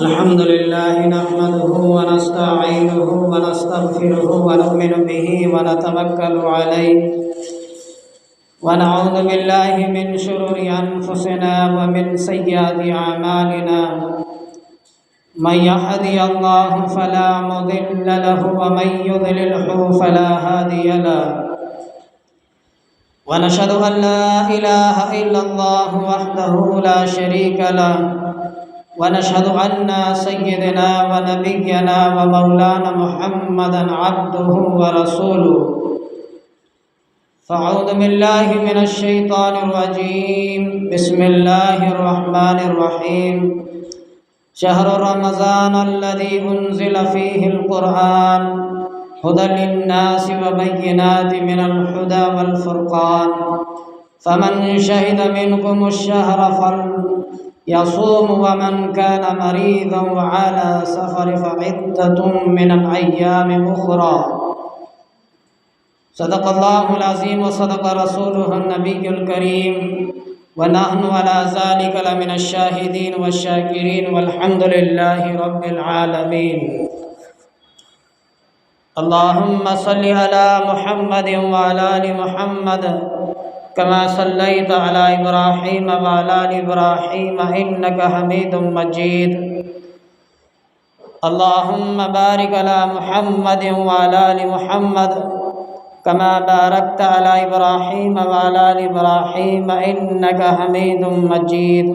الحمد لله نحمده ونستعينه ونستغفره ونؤمن به ونتوكل عليه ونعوذ بالله من شرور أنفسنا ومن سيئات أعمالنا من يهدي الله فلا مضل له ومن يضلله فلا هادي له ونشهد أن لا إله إلا الله وحده لا شريك له ونشهد أن سيدنا ونبينا ومولانا محمدا عبده ورسوله فأعوذ بالله من الشيطان الرجيم بسم الله الرحمن الرحيم شهر رمضان الذي أنزل فيه القرآن هدى للناس وبينات من الهدى والفرقان فمن شهد منكم الشهر فليصوم ومن كان مريضا وعلى سفر فعدة من الأيام أخرى صدق الله العظيم وصدق رسوله النبي الكريم ونحن على ذلك لمن الشاهدين والشاكرين والحمد لله رب العالمين اللهم صل على محمد وعلى آل محمد كما صليت على إبراهيم وعلى آل إبراهيم إنك حميد مجيد اللهم بارك على محمد وعلى آل محمد كما باركت على إبراهيم وعلى آل إبراهيم إنك حميد مجيد۔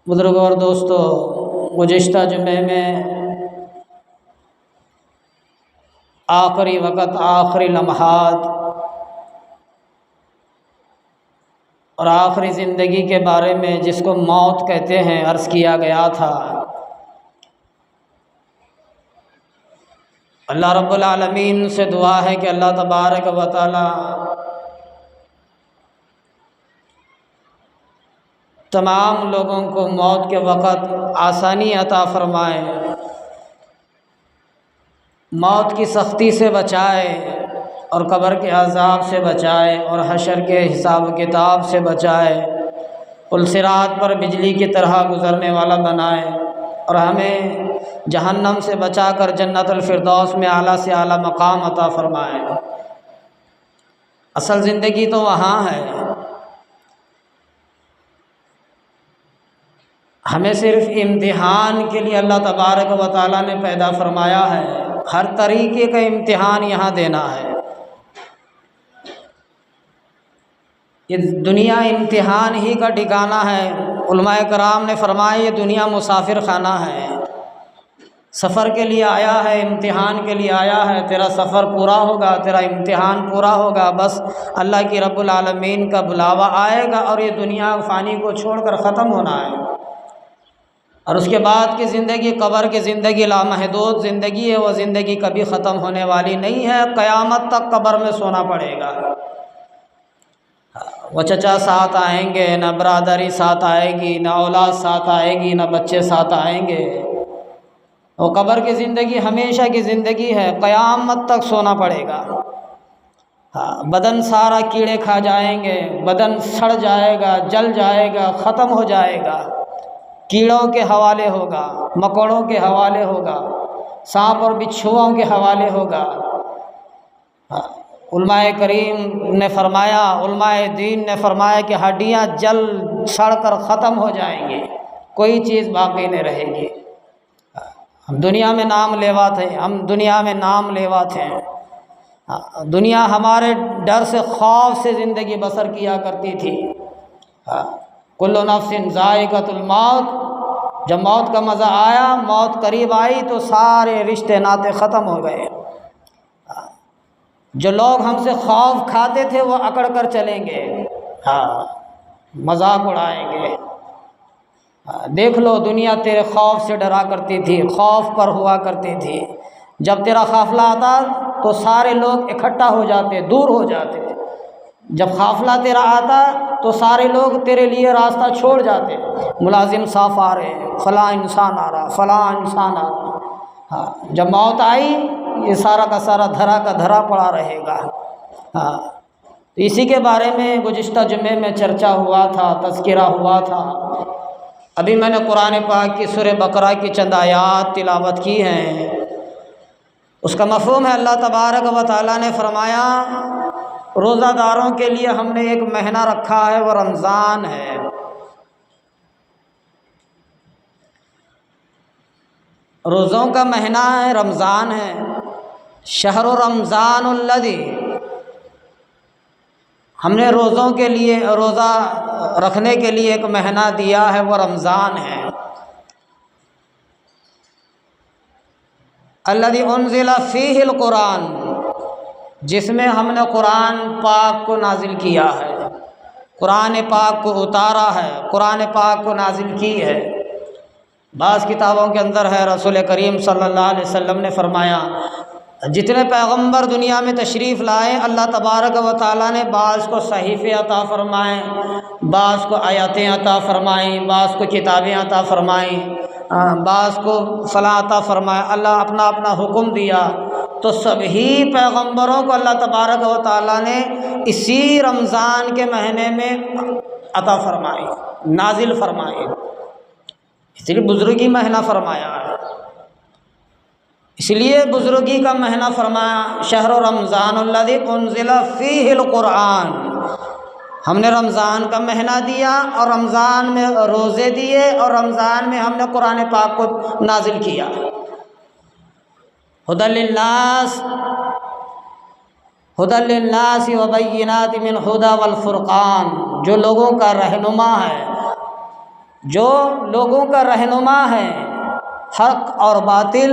بزرگوں اور دوستو، گزشتہ جمعے میں آخری وقت، آخری لمحات اور آخری زندگی کے بارے میں جس کو موت کہتے ہیں عرض کیا گیا تھا۔ اللہ رب العالمین سے دعا ہے کہ اللہ تبارک و تعالی تمام لوگوں کو موت کے وقت آسانی عطا فرمائے، موت کی سختی سے بچائے اور قبر کے عذاب سے بچائے اور حشر کے حساب و کتاب سے بچائے، پل صراط پر بجلی کی طرح گزرنے والا بنائے اور ہمیں جہنم سے بچا کر جنت الفردوس میں اعلیٰ سے اعلیٰ مقام عطا فرمائے۔ اصل زندگی تو وہاں ہے، ہمیں صرف امتحان کے لیے اللہ تبارک و تعالیٰ نے پیدا فرمایا ہے، ہر طریقے کا امتحان یہاں دینا ہے۔ یہ دنیا امتحان ہی کا ٹھکانہ ہے۔ علماء کرام نے فرمایا یہ دنیا مسافر خانہ ہے، سفر کے لیے آیا ہے، امتحان کے لیے آیا ہے، تیرا سفر پورا ہوگا، تیرا امتحان پورا ہوگا، بس اللہ کی رب العالمین کا بلاوا آئے گا اور یہ دنیا فانی کو چھوڑ کر ختم ہونا ہے، اور اس کے بعد کی زندگی، قبر کی زندگی لامحدود زندگی ہے، وہ زندگی کبھی ختم ہونے والی نہیں ہے، قیامت تک قبر میں سونا پڑے گا۔ وہ چچا ساتھ آئیں گے، نہ برادری ساتھ آئے گی، نہ اولاد ساتھ آئے گی، نہ بچے ساتھ آئیں گے۔ وہ قبر کی زندگی ہمیشہ کی زندگی ہے، قیامت تک سونا پڑے گا۔ بدن سارا کیڑے کھا جائیں گے، بدن سڑ جائے گا، جل جائے گا، ختم ہو جائے گا، کیڑوں کے حوالے ہوگا، مکوڑوں کے حوالے ہوگا، سانپ اور بچھوؤں کے حوالے ہوگا۔ علماء کریم نے فرمایا، علماء دین نے فرمایا کہ ہڈیاں جل سڑ کر ختم ہو جائیں گی، کوئی چیز باقی نہیں رہے گی۔ ہم دنیا میں نام لیوا تھے، ہم دنیا میں نام لیوا تھے، دنیا ہمارے ڈر سے، خوف سے زندگی بسر کیا کرتی تھی۔ کل نفس ذائقۃ الموت، جب موت کا مزہ آیا، موت قریب آئی تو سارے رشتے ناطے ختم ہو گئے۔ جو لوگ ہم سے خوف کھاتے تھے وہ اکڑ کر چلیں گے، مذاق اڑائیں گے۔ دیکھ لو، دنیا تیرے خوف سے ڈرا کرتی تھی، خوف پر ہوا کرتی تھی۔ جب تیرا قافلہ آتا تو سارے لوگ اکٹھا ہو جاتے، دور ہو جاتے۔ جب قافلہ تیرا آتا تو سارے لوگ تیرے لیے راستہ چھوڑ جاتے، ملازم صاف آ رہے، فلاں انسان آ رہا، فلاں انسان آ رہا۔ جب موت آئی، یہ سارا کا سارا دھرا کا دھرا پڑا رہے گا۔ اسی کے بارے میں گزشتہ جمعے میں چرچا ہوا تھا، تذکرہ ہوا تھا۔ ابھی میں نے قرآن پاک کی سورہ بقرہ کی چند آیات تلاوت کی ہیں۔ اس کا مفہوم ہے، اللہ تبارک و تعالیٰ نے فرمایا روزہ داروں کے لیے ہم نے ایک مہینہ رکھا ہے، وہ رمضان ہے۔ روزوں کا مہینہ ہے، رمضان ہے۔ شہر رمضان الذی، ہم نے روزوں کے لیے، روزہ رکھنے کے لیے ایک مہینہ دیا ہے، وہ رمضان ہے۔ الذی انزل فیہ القرآن، جس میں ہم نے قرآن پاک کو نازل کیا ہے، قرآن پاک کو اتارا ہے، قرآن پاک کو نازل کی ہے۔ بعض کتابوں کے اندر ہے، رسول کریم صلی اللہ علیہ وسلم نے فرمایا جتنے پیغمبر دنیا میں تشریف لائے، اللہ تبارک و تعالیٰ نے بعض کو صحیفے عطا فرمائیں، بعض کو آیاتیں عطا فرمائیں، بعض کو کتابیں عطا فرمائیں، بعض کو فلاں عطا فرمائیں، اللہ اپنا اپنا حکم دیا۔ تو سبھی پیغمبروں کو اللہ تبارک و تعالیٰ نے اسی رمضان کے مہینے میں عطا فرمائی، نازل فرمائی، اس لیے بزرگی مہینہ فرمایا ہے، اس لیے بزرگی کا مہینہ فرمایا۔ شہر رمضان الذی انزل فیہ القرآن، ہم نے رمضان کا مہینہ دیا اور رمضان میں روزے دیے اور رمضان میں ہم نے قرآن پاک کو نازل کیا۔ ھدی للناس، ھدی للناس وبینات من الھدی والفرقان، جو لوگوں کا رہنما ہے، جو لوگوں کا رہنما ہے، حق اور باطل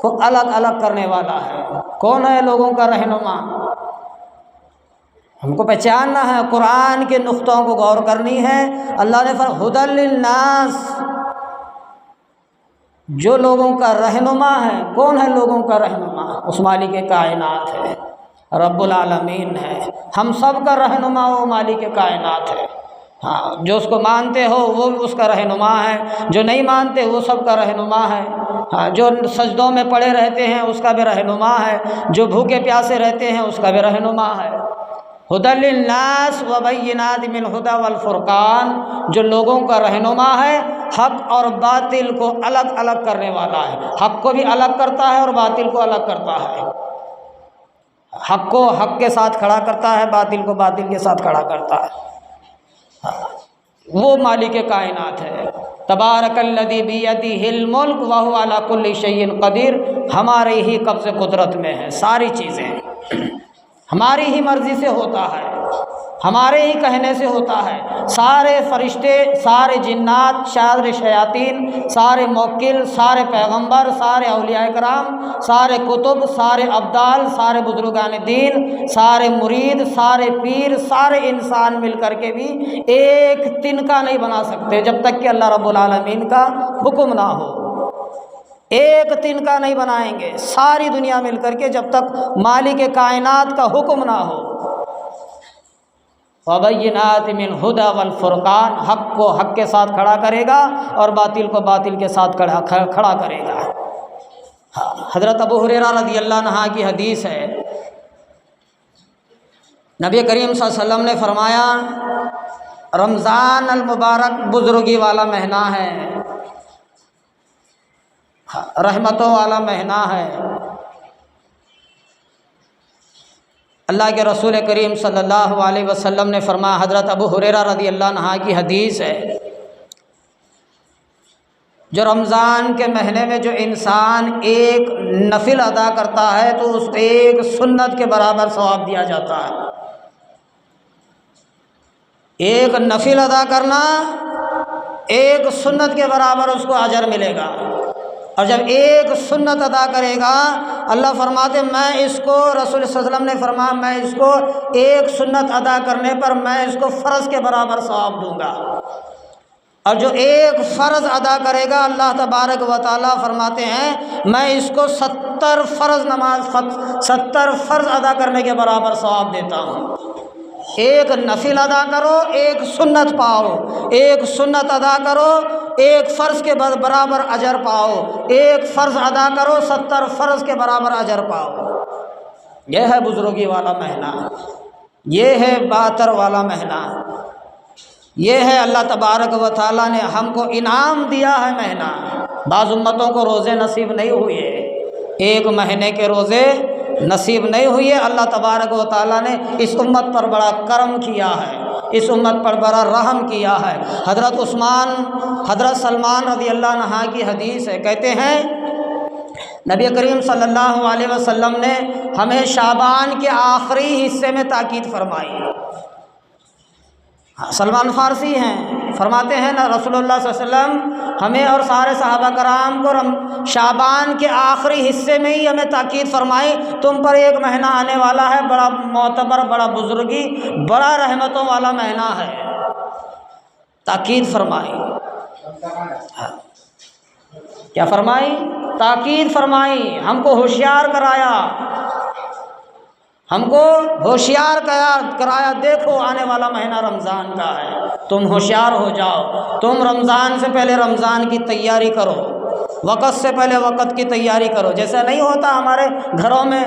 کو الگ الگ کرنے والا ہے۔ کون ہے لوگوں کا رہنما؟ ہم کو پہچاننا ہے، قرآن کے نقطوں کو غور کرنی ہے۔ اللہ نے فرمایا ھدی للناس، جو لوگوں کا رہنما ہے۔ کون ہے لوگوں کا رہنما؟ اس مالک کائنات ہے، رب العالمین ہے، ہم سب کا رہنما وہ مالک کائنات ہے۔ ہاں، جو اس کو مانتے ہو وہ اس کا رہنما ہے، جو نہیں مانتے وہ سب کا رہنما ہے۔ ہاں، جو سجدوں میں پڑے رہتے ہیں اس کا بھی رہنما ہے، جو بھوکے پیاسے رہتے ہیں اس کا بھی رہنما ہے۔ ھدی للناس وبینات من الھدی والفرقان، جو لوگوں کا رہنما ہے، حق اور باطل کو الگ الگ کرنے والا ہے۔ حق کو بھی الگ کرتا ہے اور باطل کو الگ کرتا ہے۔ حق کو حق کے ساتھ کھڑا کرتا ہے، باطل کو باطل کے ساتھ کھڑا کرتا ہے۔ وہ مالک کائنات ہے۔ تبارک الذی بیدہ الملک وہو علی کل شیء قدیر، ہمارے ہی قبض قدرت میں ہے ساری چیزیں، ہماری ہی مرضی سے ہوتا ہے، ہمارے ہی کہنے سے ہوتا ہے۔ سارے فرشتے، سارے جنات، سارے شیاطین، سارے موکل، سارے پیغمبر، سارے اولیاء کرام، سارے کتب، سارے ابدال، سارے بزرگان دین، سارے مرید، سارے پیر، سارے انسان مل کر کے بھی ایک تنکا نہیں بنا سکتے جب تک کہ اللہ رب العالمین کا حکم نہ ہو۔ ایک تنکا نہیں بنائیں گے ساری دنیا مل کر کے جب تک مالک کائنات کا حکم نہ ہو۔ وبینات من الھدی والفرقان، حق کو حق کے ساتھ کھڑا کرے گا اور باطل کو باطل کے ساتھ کھڑا کرے گا۔ حضرت ابو ہریرہ رضی اللہ عنہ کی حدیث ہے، نبی کریم صلی اللہ علیہ وسلم نے فرمایا رمضان المبارک بزرگی والا مہینہ ہے، رحمتوں والا مہینہ ہے۔ اللہ کے رسول کریم صلی اللہ علیہ وسلم نے فرمایا، حضرت ابو ہریرہ رضی اللہ عنہ کی حدیث ہے، جو رمضان کے مہینے میں جو انسان ایک نفل ادا کرتا ہے تو اس کو ایک سنت کے برابر ثواب دیا جاتا ہے۔ ایک نفل ادا کرنا ایک سنت کے برابر اس کو اجر ملے گا، اور جب ایک سنت ادا کرے گا اللہ فرماتے میں اس کو، رسول صلی اللہ علیہ وسلم نے فرمایا میں اس کو ایک سنت ادا کرنے پر میں اس کو فرض کے برابر ثواب دوں گا، اور جو ایک فرض ادا کرے گا اللہ تبارک و تعالیٰ فرماتے ہیں میں اس کو 70 فرض ادا کرنے کے برابر ثواب دیتا ہوں۔ ایک نفل ادا کرو ایک سنت پاؤ، ایک سنت ادا کرو ایک فرض کے برابر اجر پاؤ، ایک فرض ادا کرو 70 فرض کے برابر اجر پاؤ۔ یہ ہے بزرگی والا مہینہ۔ یہ ہے 72 والا مہینہ، یہ ہے اللہ تبارک و تعالیٰ نے ہم کو انعام دیا ہے مہینہ۔ بعض امتوں کو روزے نصیب نہیں ہوئے، ایک مہینے کے روزے نصیب نہیں ہوئے۔ اللہ تبارک و تعالیٰ نے اس امت پر بڑا کرم کیا ہے، اس امت پر بڑا رحم کیا ہے۔ حضرت سلمان رضی اللہ عنہ کی حدیث ہے، کہتے ہیں نبی کریم صلی اللہ علیہ وسلم نے ہمیں شعبان کے آخری حصے میں تاکید فرمائی۔ سلمان فارسی ہیں، فرماتے ہیں نا رسول اللہ صلی اللہ علیہ وسلم ہمیں اور سارے صحابہ کرام کو شعبان کے آخری حصے میں ہی ہمیں تاکید فرمائی، تم پر ایک مہینہ آنے والا ہے، بڑا معتبر، بڑا بزرگی، بڑا رحمتوں والا مہینہ ہے، تاکید فرمائی۔ کیا فرمائی؟ تاکید فرمائی، ہم کو ہوشیار کرایا، ہم کو ہوشیار کرایا، دیکھو آنے والا مہینہ رمضان کا ہے، تم ہوشیار ہو جاؤ، تم رمضان سے پہلے رمضان کی تیاری کرو، وقت سے پہلے وقت کی تیاری کرو۔ جیسا نہیں ہوتا ہمارے گھروں میں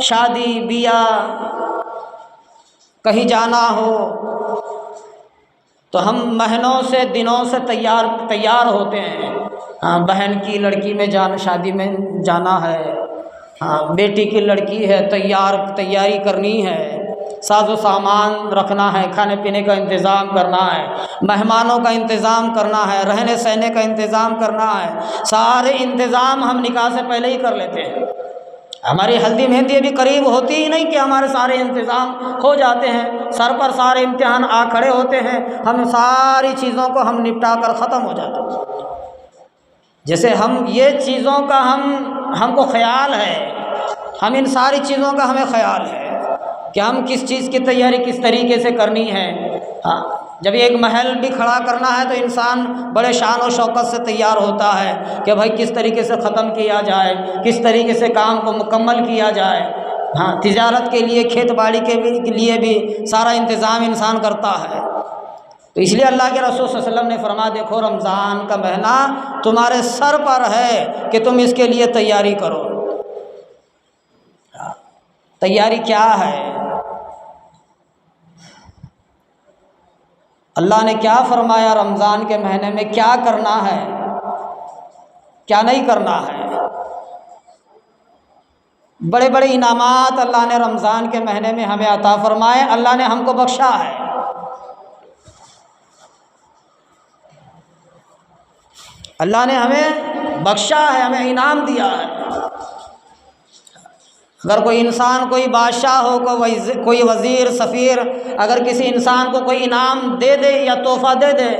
شادی بیاہ، کہیں جانا ہو تو ہم مہینوں سے، دنوں سے تیار ہوتے ہیں۔ ہاں، بہن کی لڑکی میں شادی میں جانا ہے، ہاں بیٹی کی لڑکی ہے، تیاری کرنی ہے، ساز و سامان رکھنا ہے، کھانے پینے کا انتظام کرنا ہے، مہمانوں کا انتظام کرنا ہے، رہنے سہنے کا انتظام کرنا ہے، سارے انتظام ہم نکاح سے پہلے ہی کر لیتے ہیں۔ ہماری ہلدی مہندی ابھی قریب ہوتی ہی نہیں کہ ہمارے سارے انتظام ہو جاتے ہیں، سر پر سارے امتحان آ کھڑے ہوتے ہیں، ہم ساری چیزوں کو ہم نپٹا کر ختم ہو جاتے ہیں۔ جیسے ہم یہ چیزوں کا ہم کو خیال ہے، ہم ان ساری چیزوں کا ہمیں خیال ہے کہ ہم کس چیز کی تیاری کس طریقے سے کرنی ہے۔ ہاں، جب ایک محل بھی کھڑا کرنا ہے تو انسان بڑے شان و شوکت سے تیار ہوتا ہے کہ بھائی کس طریقے سے ختم کیا جائے، کس طریقے سے کام کو مکمل کیا جائے۔ ہاں، تجارت کے لیے، کھیت باڑی کے لیے بھی سارا انتظام انسان کرتا ہے۔ تو اس لیے اللہ کے رسول صلی اللہ علیہ وسلم نے فرمایا دیکھو رمضان کا مہینہ تمہارے سر پر ہے کہ تم اس کے لیے تیاری کرو۔ تیاری کیا ہے؟ اللہ نے کیا فرمایا رمضان کے مہینے میں کیا کرنا ہے، کیا نہیں کرنا ہے؟ بڑے بڑے انعامات اللہ نے رمضان کے مہینے میں ہمیں عطا فرمائے، اللہ نے ہم کو بخشا ہے۔ اللہ نے ہمیں بخشا ہے، ہمیں انعام دیا ہے۔ اگر کوئی انسان، کوئی بادشاہ ہو، کوئی وزیر، سفیر، اگر کسی انسان کو کوئی انعام دے دے یا تحفہ دے دے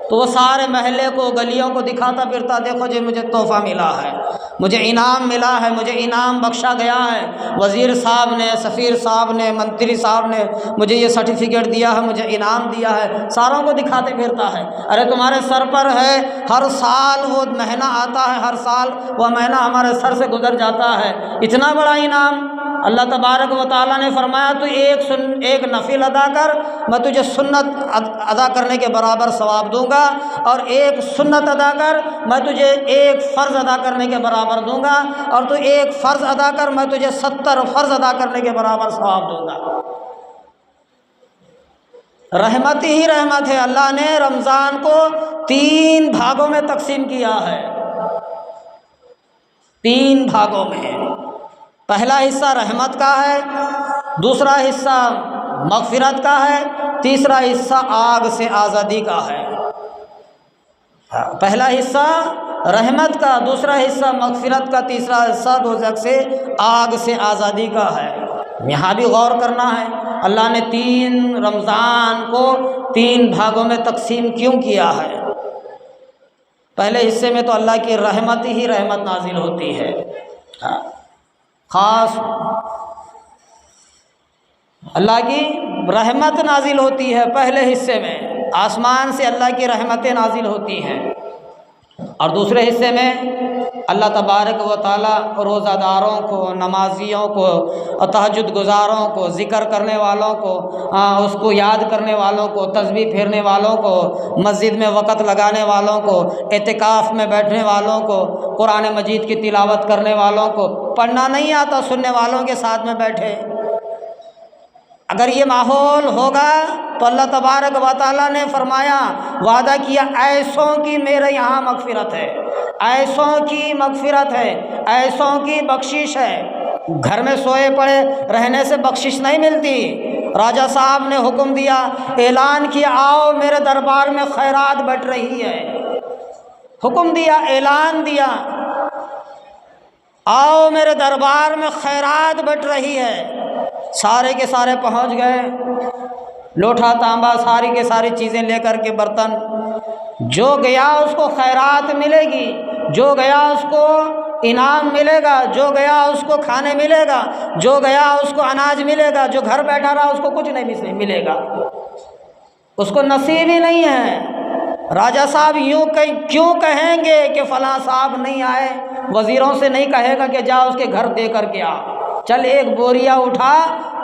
تو وہ سارے محلے کو، گلیوں کو دکھاتا پھرتا، دیکھو جی مجھے تحفہ ملا ہے، مجھے انعام ملا ہے، مجھے انعام بخشا گیا ہے، وزیر صاحب نے، سفیر صاحب نے، منتری صاحب نے مجھے یہ سرٹیفکیٹ دیا ہے، مجھے انعام دیا ہے، ساروں کو دکھاتے پھرتا ہے۔ ارے تمہارے سر پر ہے، ہر سال وہ مہینہ آتا ہے، ہر سال وہ مہینہ ہمارے سر سے گزر جاتا ہے، اتنا بڑا انعام اللہ تبارک و تعالیٰ نے فرمایا تو ایک نفل ادا کر، میں تجھے سنت ادا کرنے کے برابر ثواب دوں گا، اور ایک سنت ادا کر، میں تجھے ایک فرض ادا کرنے کے برابر دوں گا، اور تو ایک فرض ادا کر، میں تجھے 70 فرض ادا کرنے کے برابر ثواب دوں گا۔ رحمت ہی رحمت ہے۔ اللہ نے رمضان کو 3 بھاگوں میں تقسیم کیا ہے، 3 بھاگوں میں۔ پہلا حصہ رحمت کا ہے، دوسرا حصہ مغفرت کا ہے، تیسرا حصہ آگ سے آزادی کا ہے۔ پہلا حصہ رحمت کا، دوسرا حصہ مغفرت کا، تیسرا حصہ دوزخ سے، آگ سے آزادی کا ہے۔ یہاں بھی غور کرنا ہے، اللہ نے 3 رمضان کو 3 بھاگوں میں تقسیم کیوں کیا ہے؟ پہلے حصے میں تو اللہ کی رحمت ہی رحمت نازل ہوتی ہے، خاص اللہ کی رحمت نازل ہوتی ہے پہلے حصے میں، آسمان سے اللہ کی رحمتیں نازل ہوتی ہیں، اور دوسرے حصے میں اللہ تبارک و تعالیٰ روزہ داروں کو، نمازیوں کو، اور تہجد گزاروں کو، ذکر کرنے والوں کو، اس کو یاد کرنے والوں کو، تسبیح پھیرنے والوں کو، مسجد میں وقت لگانے والوں کو، اعتکاف میں بیٹھنے والوں کو، قرآن مجید کی تلاوت کرنے والوں کو، پڑھنا نہیں آتا سننے والوں کے ساتھ میں بیٹھے، اگر یہ ماحول ہوگا تو اللہ تبارک و تعالیٰ نے فرمایا، وعدہ کیا ایسوں کی میرے یہاں مغفرت ہے، ایسوں کی مغفرت ہے، ایسوں کی بخشش ہے۔ گھر میں سوئے پڑے رہنے سے بخشش نہیں ملتی۔ راجہ صاحب نے حکم دیا، اعلان کیا، آؤ میرے دربار میں خیرات بٹ رہی ہے۔ حکم دیا، اعلان دیا، آؤ میرے دربار میں خیرات بٹ رہی ہے۔ سارے کے سارے پہنچ گئے، لوٹا تانبا ساری کے ساری چیزیں لے کر کے، برتن، جو گیا اس کو خیرات ملے گی، جو گیا اس کو انعام ملے گا، جو گیا اس کو کھانے ملے گا، جو گیا اس کو اناج ملے گا، جو گھر بیٹھا رہا اس کو کچھ نہیں ملے گا، اس کو نصیب ہی نہیں ہے۔ راجہ صاحب کیوں کہیں گے کہ فلاں صاحب نہیں آئے؟ وزیروں سے نہیں کہے گا کہ جا اس کے گھر دے کر کے آ، چل ایک بوریا اٹھا،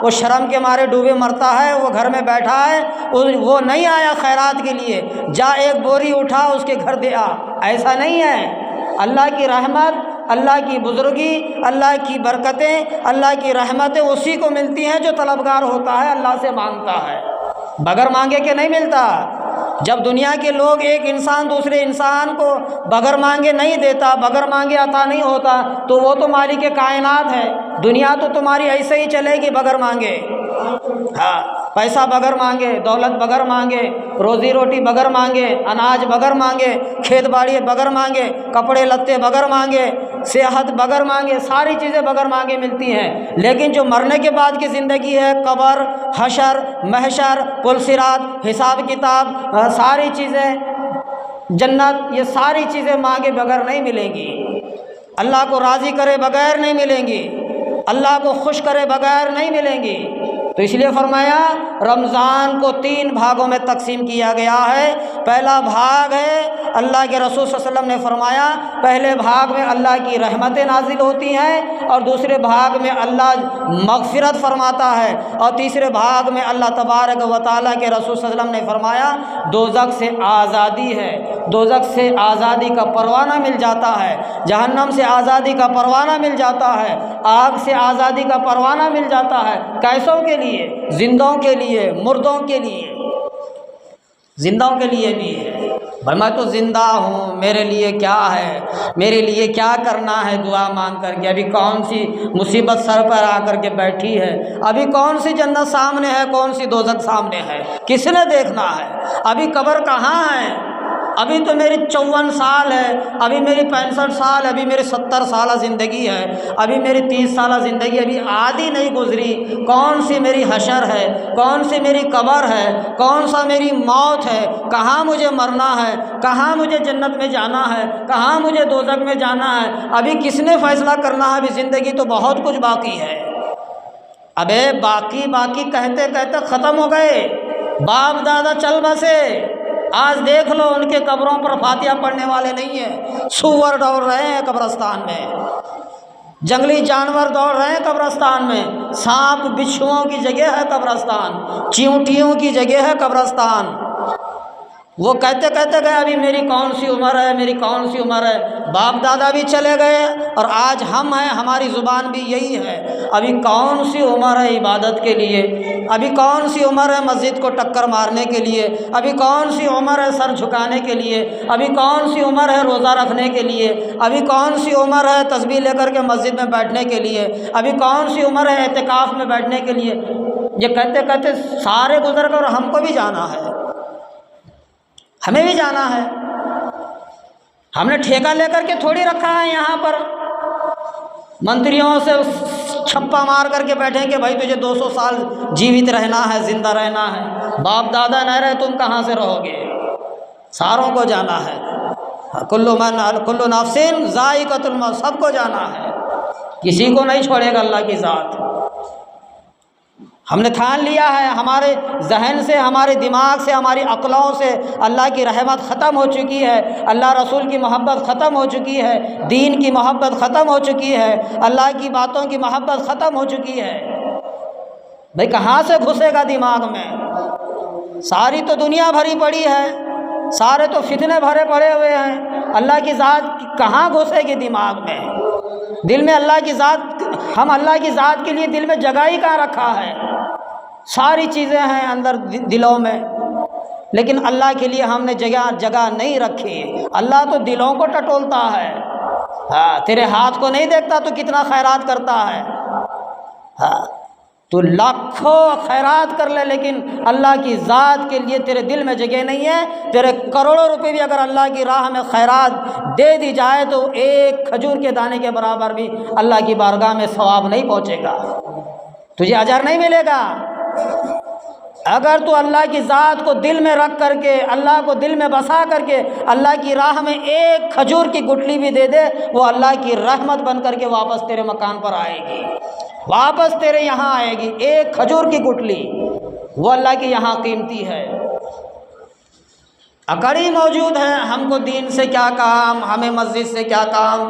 وہ شرم کے مارے ڈوبے مرتا ہے، وہ گھر میں بیٹھا ہے، وہ نہیں آیا خیرات کے لیے، جا ایک بوری اٹھا اس کے گھر دے آ۔ ایسا نہیں ہے۔ اللہ کی رحمت، اللہ کی بزرگی، اللہ کی برکتیں، اللہ کی رحمتیں اسی کو ملتی ہیں جو طلبگار ہوتا ہے، اللہ سے مانگتا ہے، بغیر مانگے کے نہیں ملتا۔ جب دنیا کے لوگ ایک انسان دوسرے انسان کو بغیر مانگے نہیں دیتا، بغیر مانگے عطا نہیں ہوتا، تو وہ تو مالک کائنات ہے۔ دنیا تو تمہاری ایسے ہی چلے گی بغیر مانگے، ہاں، پیسہ بغیر مانگے، دولت بغیر مانگے، روزی روٹی بغیر مانگے، اناج بغیر مانگے، کھیت باڑی بغیر مانگے، کپڑے لتے بغیر مانگے، صحت بغیر مانگے، ساری چیزیں بغیر مانگے ملتی ہیں۔ لیکن جو مرنے کے بعد کی زندگی ہے، قبر، حشر، محشر، پل صراط، حساب کتاب، ساری چیزیں، جنت، یہ ساری چیزیں مانگے بغیر نہیں ملیں گی، اللہ کو راضی کرے بغیر نہیں ملیں گی، اللہ کو خوش کرے بغیر نہیں ملیں گی۔ تو اس لیے فرمایا رمضان کو 3 بھاگوں میں تقسیم کیا گیا ہے۔ پہلا بھاگ ہے، اللہ کے رسول صلی اللہ علیہ وسلم نے فرمایا پہلے بھاگ میں اللہ کی رحمتیں نازل ہوتی ہیں، اور دوسرے بھاگ میں اللہ مغفرت فرماتا ہے، اور تیسرے بھاگ میں اللہ تبارک و تعالیٰ کے رسول صلی اللہ علیہ وسلم نے فرمایا دوزخ سے آزادی ہے، دوزخ سے آزادی کا پروانہ مل جاتا ہے، جہنم سے آزادی کا پروانہ مل جاتا ہے، آگ سے آزادی کا پروانہ مل جاتا ہے۔ کیسوں کے لیے؟ زندوں کے لیے، مردوں کے لیے، زندوں کے لیے بھی ہے۔ بھائی میں تو زندہ ہوں، میرے لیے کیا ہے، میرے لیے کیا کرنا ہے دعا مانگ کر کے؟ ابھی کون سی مصیبت سر پر آ کر کے بیٹھی ہے، ابھی کون سی جنت سامنے ہے، کون سی دوزخ سامنے ہے، کس نے دیکھنا ہے؟ ابھی قبر کہاں ہے؟ ابھی تو میری 54 سال ہے، ابھی میری 65 سال، ابھی میری 70 سالہ زندگی ہے، ابھی میری 30 سالہ زندگی ابھی آدھی نہیں گزری۔ کون سی میری حشر ہے، کون سی میری قبر ہے، کون سا میری موت ہے، کہاں مجھے مرنا ہے، کہاں مجھے جنت میں جانا ہے، کہاں مجھے دوزخ میں جانا ہے؟ ابھی کس نے فیصلہ کرنا ہے؟ ابھی زندگی تو بہت کچھ باقی ہے۔ ابے باقی باقی کہتے کہتے ختم ہو گئے، باپ دادا چل بسے، آج دیکھ لو ان کے قبروں پر فاتحہ پڑھنے والے نہیں ہیں، سور دوڑ رہے ہیں قبرستان میں، جنگلی جانور دوڑ رہے ہیں قبرستان میں، سانپ بچھوؤں کی جگہ ہے قبرستان، چیونٹیوں کی جگہ ہے قبرستان۔ وہ کہتے کہتے گئے ابھی میری کون سی عمر ہے، میری کون سی عمر ہے، باپ دادا بھی چلے گئے اور آج ہم ہیں، ہماری زبان بھی یہی ہے۔ ابھی کون سی عمر ہے عبادت کے لیے، ابھی کون سی عمر ہے مسجد کو ٹکر مارنے کے لیے، ابھی کون سی عمر ہے سر جھکانے کے لیے، ابھی کون سی عمر ہے روزہ رکھنے کے لیے، ابھی کون سی عمر ہے تسبیح لے کر کے مسجد میں بیٹھنے کے لیے، ابھی کون سی عمر ہے اعتکاف میں بیٹھنے کے لیے۔ یہ کہتے کہتے سارے گزر گئے اور ہم کو بھی جانا ہے، ہمیں بھی جانا ہے۔ ہم نے ٹھیکہ لے کر کے تھوڑی رکھا ہے یہاں پر منتریوں سے چھپا مار کر کے بیٹھیں کہ بھائی تجھے 200 سال جیوت رہنا ہے، زندہ رہنا ہے۔ باپ دادا نہ رہے تم کہاں سے رہو گے؟ ساروں کو جانا ہے، کل نفس ذائقۃ الموت، سب کو جانا ہے، کسی کو نہیں چھوڑے گا اللہ کی ذات۔ ہم نے ٹھان لیا ہے، ہمارے ذہن سے، ہمارے دماغ سے، ہماری عقلوں سے اللہ کی رحمت ختم ہو چکی ہے، اللہ رسول کی محبت ختم ہو چکی ہے، دین کی محبت ختم ہو چکی ہے، اللہ کی باتوں کی محبت ختم ہو چکی ہے۔ بھئی کہاں سے گھسے گا دماغ میں؟ ساری تو دنیا بھری پڑی ہے، سارے تو فتنے بھرے پڑے ہوئے ہیں، اللہ کی ذات کہاں گھسے گی دماغ میں؟ دل میں اللہ کی ذات، ہم اللہ کی ذات کے لیے دل میں جگہ ہی کہاں رکھا ہے؟ ساری چیزیں ہیں اندر دلوں میں، لیکن اللہ کے لیے ہم نے جگہ نہیں رکھی۔ اللہ تو دلوں کو ٹٹولتا ہے، ہاں، تیرے ہاتھ کو نہیں دیکھتا تو کتنا خیرات کرتا ہے، ہاں، تو لاکھوں خیرات کر لے لیکن اللہ کی ذات کے لیے تیرے دل میں جگہ نہیں ہے۔ تیرے کروڑوں روپے بھی اگر اللہ کی راہ میں خیرات دے دی جائے تو ایک کھجور کے دانے کے برابر بھی اللہ کی بارگاہ میں ثواب نہیں پہنچے گا، تجھے اجر نہیں ملے گا۔ اگر تو اللہ کی ذات کو دل میں رکھ کر کے، اللہ کو دل میں بسا کر کے اللہ کی راہ میں ایک کھجور کی گٹلی بھی دے دے، وہ اللہ کی رحمت بن کر کے واپس تیرے مکان پر آئے گی، واپس تیرے یہاں آئے گی۔ ایک کھجور کی گٹلی وہ اللہ کے یہاں قیمتی ہے۔ اکڑی موجود ہے، ہم کو دین سے کیا کام، ہمیں مسجد سے کیا کام،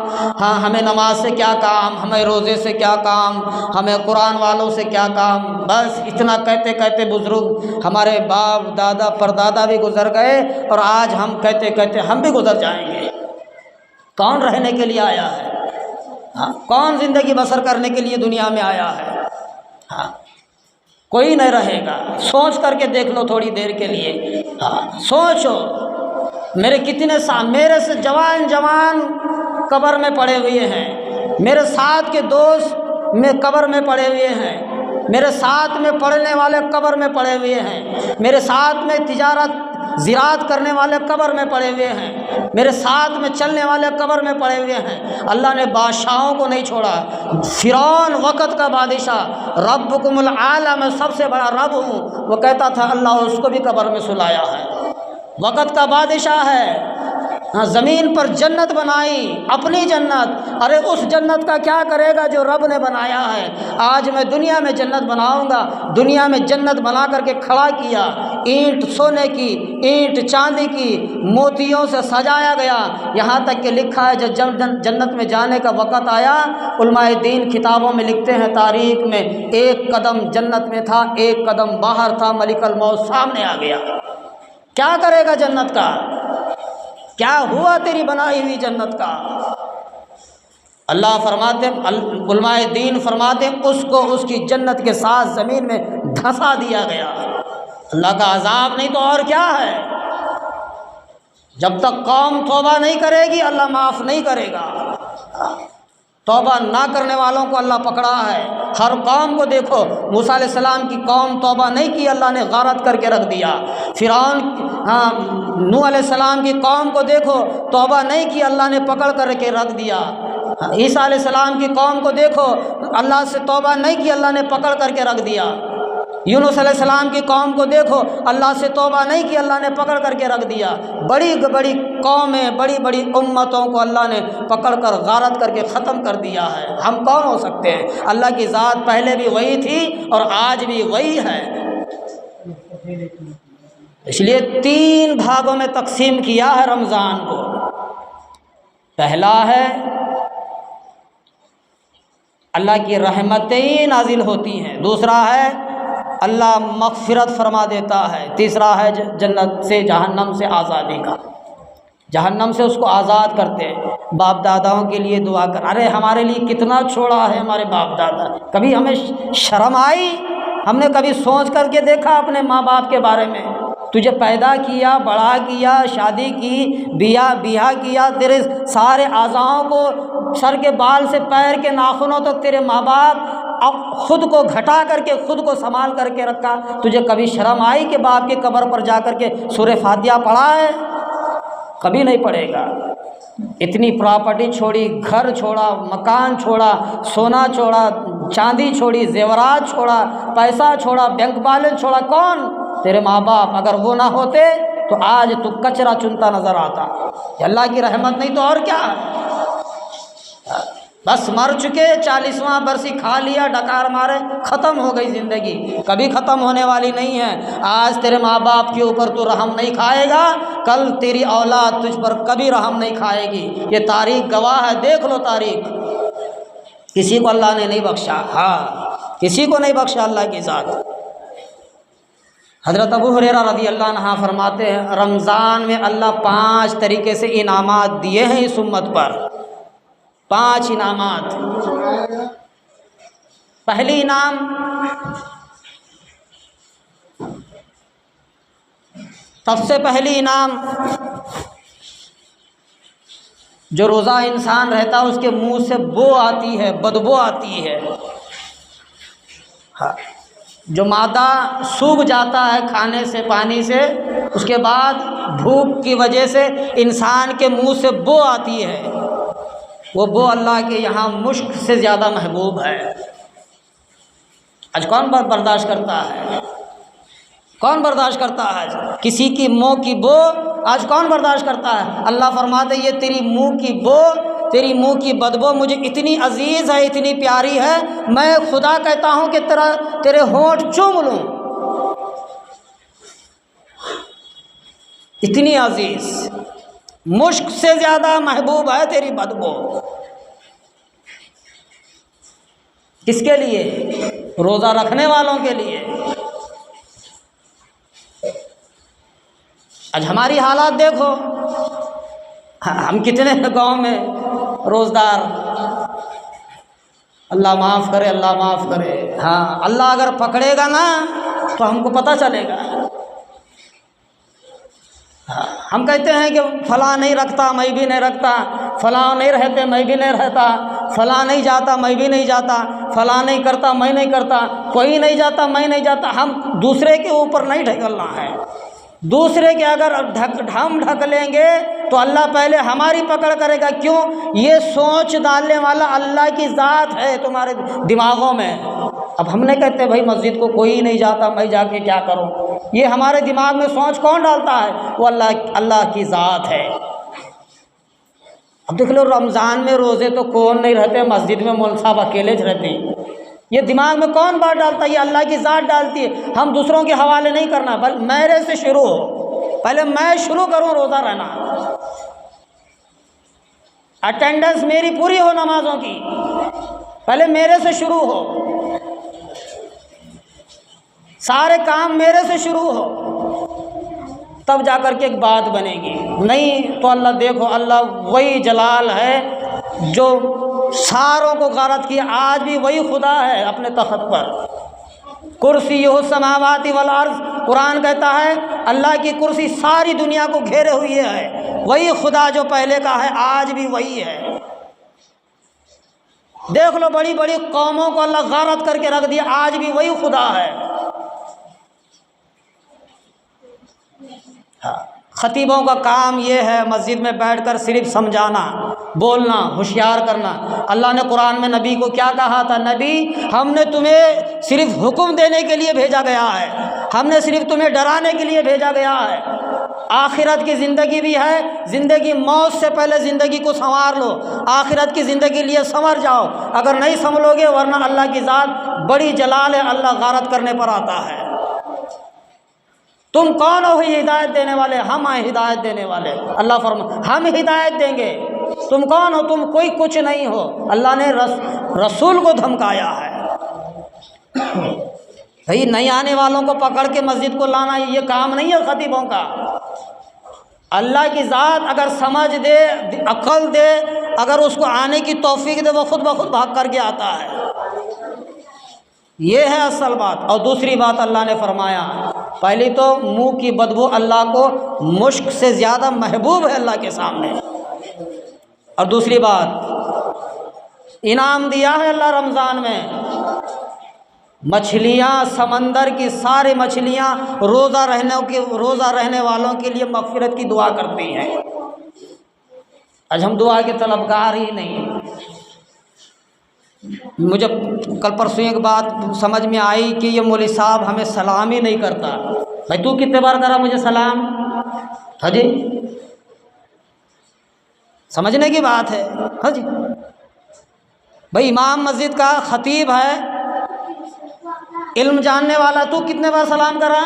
ہاں ہمیں نماز سے کیا کام، ہمیں روزے سے کیا کام، ہمیں قرآن والوں سے کیا کام۔ بس اتنا کہتے کہتے بزرگ ہمارے باپ دادا پردادا بھی گزر گئے، اور آج ہم کہتے کہتے ہم بھی گزر جائیں گے۔ کون رہنے کے لیے آیا ہے؟ ہاں، کون زندگی بسر کرنے کے لیے دنیا میں آیا ہے؟ ہاں، کوئی نہیں رہے گا۔ سوچ کر کے دیکھ لو تھوڑی دیر کے لیے، ہاں سوچو، میرے کتنے میرے سے جوان قبر میں پڑے ہوئے ہیں، میرے ساتھ کے دوست میں قبر میں پڑے ہوئے ہیں، میرے ساتھ میں پڑھنے والے قبر میں پڑے ہوئے ہیں، میرے ساتھ میں تجارت زراعت کرنے والے قبر میں پڑے ہوئے ہیں، میرے ساتھ میں چلنے والے قبر میں پڑے ہوئے ہیں۔ اللہ نے بادشاہوں کو نہیں چھوڑا۔ فرعون وقت کا بادشاہ، ربکم الاعلی، میں سب سے بڑا رب ہوں، وہ کہتا تھا، اللہ اس کو بھی قبر میں سلایا ہے۔ وقت کا بادشاہ ہے، ہاں، زمین پر جنت بنائی، اپنی جنت، ارے اس جنت کا کیا کرے گا جو رب نے بنایا ہے؟ آج میں دنیا میں جنت بناؤں گا، دنیا میں جنت بنا کر کے کھڑا کیا، اینٹ سونے کی، اینٹ چاندی کی، موتیوں سے سجایا گیا، یہاں تک کہ لکھا ہے جب جنت میں جانے کا وقت آیا، علماء دین کتابوں میں لکھتے ہیں، تاریخ میں، ایک قدم جنت میں تھا، ایک قدم باہر تھا، ملک الموت سامنے آ گیا۔ کیا کرے گا جنت کا؟ کیا ہوا تیری بنائی ہوئی جنت کا؟ اللہ فرماتے، علماء دین فرماتے، اس کو اس کی جنت کے ساتھ زمین میں دھنسا دیا گیا۔ اللہ کا عذاب نہیں تو اور کیا ہے؟ جب تک قوم توبہ نہیں کرے گی اللہ معاف نہیں کرے گا۔ توبہ نہ کرنے والوں کو اللہ پکڑا ہے۔ ہر قوم کو دیکھو، موسیٰ علیہ السلام کی قوم توبہ نہیں کی، اللہ نے غارت کر کے رکھ دیا۔ فرعون، نوح علیہ السلام کی قوم کو دیکھو، توبہ نہیں کی، اللہ نے پکڑ کر کے رکھ دیا۔ عیسیٰ علیہ السلام کی قوم کو دیکھو، اللہ سے توبہ نہیں کی، اللہ نے پکڑ کر کے رکھ دیا۔ یونس علیہ السلام کی قوم کو دیکھو، اللہ سے توبہ نہیں کی، اللہ نے پکڑ کر کے رکھ دیا۔ بڑی بڑی قومیں، بڑی بڑی امتوں کو اللہ نے پکڑ کر غارت کر کے ختم کر دیا ہے۔ ہم کون ہو سکتے ہیں؟ اللہ کی ذات پہلے بھی وہی تھی اور آج بھی وہی ہے۔ اس لیے 3 بھاگوں میں تقسیم کیا ہے رمضان کو۔ پہلا ہے اللہ کی رحمتیں نازل ہوتی ہیں، دوسرا ہے اللہ مغفرت فرما دیتا ہے، تیسرا ہے جنت سے، جہنم سے آزادی کا، جہنم سے اس کو آزاد کرتے ہیں۔ باپ داداؤں کے لیے دعا کر، ارے ہمارے لیے کتنا چھوڑا ہے ہمارے باپ دادا، کبھی ہمیں شرم آئی؟ ہم نے کبھی سوچ کر کے دیکھا اپنے ماں باپ کے بارے میں؟ تجھے پیدا کیا، بڑا کیا، شادی کی، بیاہ کیا، تیرے سارے اعضاؤں کو، سر کے بال سے پیر کے ناخنوں تک تیرے ماں باپ اب خود کو گھٹا کر کے، خود کو سنبھال کر کے رکھا، تجھے کبھی شرم آئی کہ باپ کی قبر پر جا کر کے سورہ فاتحہ پڑھا ہے؟ کبھی نہیں پڑھے گا۔ اتنی پراپرٹی چھوڑی، گھر چھوڑا، مکان چھوڑا، سونا چھوڑا، چاندی چھوڑی، زیورات چھوڑا، پیسہ چھوڑا، بینک بیلنس چھوڑا، کون؟ تیرے ماں باپ۔ اگر وہ نہ ہوتے تو آج تو کچرا چنتا نظر آتا۔ یہ اللہ کی رحمت نہیں تو اور کیا ہے؟ بس مر چکے، 40واں برسی کھا لیا، ڈکار مارے، ختم ہو گئی زندگی، کبھی ختم ہونے والی نہیں ہے۔ آج تیرے ماں باپ کے اوپر تو رحم نہیں کھائے گا، کل تیری اولاد تجھ پر کبھی رحم نہیں کھائے گی۔ یہ تاریخ گواہ ہے، دیکھ لو تاریخ۔ کسی کو اللہ نے نہیں بخشا، ہاں کسی کو نہیں بخشا اللہ کی ذات۔ حضرت ابو ہریرہ رضی اللہ عنہ فرماتے ہیں، رمضان میں اللہ 5 طریقے سے انعامات دیے ہیں اس امت پر، 5 انعامات۔ پہلی انعام سب سے پہلی انعام جو روزہ انسان رہتا ہے اس کے منہ سے بو آتی ہے، بدبو آتی ہے، ہاں جو معدہ سوکھ جاتا ہے کھانے سے پانی سے، اس کے بعد بھوک کی وجہ سے انسان کے منہ سے بو آتی ہے، وہ بو اللہ کے یہاں مشک سے زیادہ محبوب ہے۔ آج کون برداشت کرتا ہے؟ کون برداشت کرتا ہے؟ کسی کی منہ کی بو آج کون برداشت کرتا ہے؟ اللہ فرماتے یہ تیری منہ کی بو، تیری منہ کی بدبو مجھے اتنی عزیز ہے، اتنی پیاری ہے، میں خدا کہتا ہوں کہ تیرے ہونٹ چوم لوں، اتنی عزیز، مشک سے زیادہ محبوب ہے تیری بدبو۔ کس کے لیے؟ روزہ رکھنے والوں کے لیے۔ آج ہماری حالات دیکھو، ہم کتنے گاؤں میں روزدار، اللہ معاف کرے، اللہ معاف کرے، ہاں اللہ اگر پکڑے گا نا تو ہم کو پتہ چلے گا۔ ہم کہتے ہیں کہ فلاں نہیں رکھتا میں بھی نہیں رکھتا، فلاں نہیں رہتے میں بھی نہیں رہتا، فلاں نہیں جاتا میں بھی نہیں جاتا، فلاں نہیں کرتا میں نہیں کرتا، کوئی نہیں جاتا میں نہیں جاتا۔ ہم دوسرے کے اوپر نہیں ڈھکلنا ہے، دوسرے کے اگر ہم ڈھک لیں گے تو اللہ پہلے ہماری پکڑ کرے گا۔ کیوں؟ یہ سوچ ڈالنے والا اللہ کی ذات ہے تمہارے دماغوں میں۔ اب ہم نہیں کہتے بھائی مسجد کو کوئی نہیں جاتا میں جا کے کیا کروں، یہ ہمارے دماغ میں سوچ کون ڈالتا ہے؟ وہ اللہ کی ذات ہے۔ اب دیکھ لو رمضان میں روزے تو کون نہیں رہتے، مسجد میں مول صاحب اکیلے رہتے ہیں، یہ دماغ میں کون بات ڈالتا ہے؟ یہ اللہ کی ذات ڈالتی ہے۔ ہم دوسروں کے حوالے نہیں کرنا، بل میرے سے شروع ہو، پہلے میں شروع کروں روزہ رہنا، اٹینڈنس میری پوری ہو نمازوں کی، پہلے میرے سے شروع ہو، سارے کام میرے سے شروع ہو، تب جا کر کے ایک بات بنے گی۔ نہیں تو اللہ دیکھو، اللہ وہی جلال ہے جو ساروں کو غارت کیا، آج بھی وہی خدا ہے اپنے تخت پر۔ کرسیہ السماوات والارض، قرآن کہتا ہے اللہ کی کرسی ساری دنیا کو گھیرے ہوئی ہے، وہی خدا جو پہلے کا ہے آج بھی وہی ہے۔ دیکھ لو بڑی بڑی قوموں کو اللہ غارت کر کے رکھ دیا، آج بھی وہی خدا ہے۔ خطیبوں کا کام یہ ہے مسجد میں بیٹھ کر صرف سمجھانا، بولنا، ہوشیار کرنا۔ اللہ نے قرآن میں نبی کو کیا کہا تھا؟ نبی ہم نے تمہیں صرف حکم دینے کے لیے بھیجا گیا ہے، ہم نے صرف تمہیں ڈرانے کے لیے بھیجا گیا ہے۔ آخرت کی زندگی بھی ہے، زندگی موت سے پہلے زندگی کو سنوار لو، آخرت کی زندگی لیے سنور جاؤ، اگر نہیں سنبھلو گے ورنہ اللہ کی ذات بڑی جلال ہے، اللہ غارت کرنے پر آتا ہے۔ تم کون ہو ہدایت دینے والے؟ ہم ہیں ہدایت دینے والے، اللہ فرما ہم ہدایت دیں گے۔ تم کون ہو؟ تم کوئی کچھ نہیں ہو۔ اللہ نے رسول کو دھمکایا ہے۔ بھائی نہیں آنے والوں کو پکڑ کے مسجد کو لانا یہ کام نہیں ہے خطیبوں کا۔ اللہ کی ذات اگر سمجھ دے، عقل دے، اگر اس کو آنے کی توفیق دے، وہ خود بخود بھاگ کر کے آتا ہے۔ یہ ہے اصل بات۔ اور دوسری بات اللہ نے فرمایا، پہلی تو منہ کی بدبو اللہ کو مشک سے زیادہ محبوب ہے اللہ کے سامنے، اور دوسری بات انعام دیا ہے اللہ رمضان میں، مچھلیاں سمندر کی ساری مچھلیاں روزہ رہنے والوں کے لیے مغفرت کی دعا کرتی ہیں۔ آج ہم دعا کے طلبگار ہی نہیں۔ مجھے کل پرسوں ایک بات سمجھ میں آئی کہ یہ مولوی صاحب ہمیں سلام ہی نہیں کرتا۔ بھائی تو کتنے بار کرا مجھے سلام؟ ہاں جی، سمجھنے کی بات ہے۔ ہاں جی بھائی، امام مسجد کا خطیب ہے، علم جاننے والا، تو کتنے بار سلام کرا؟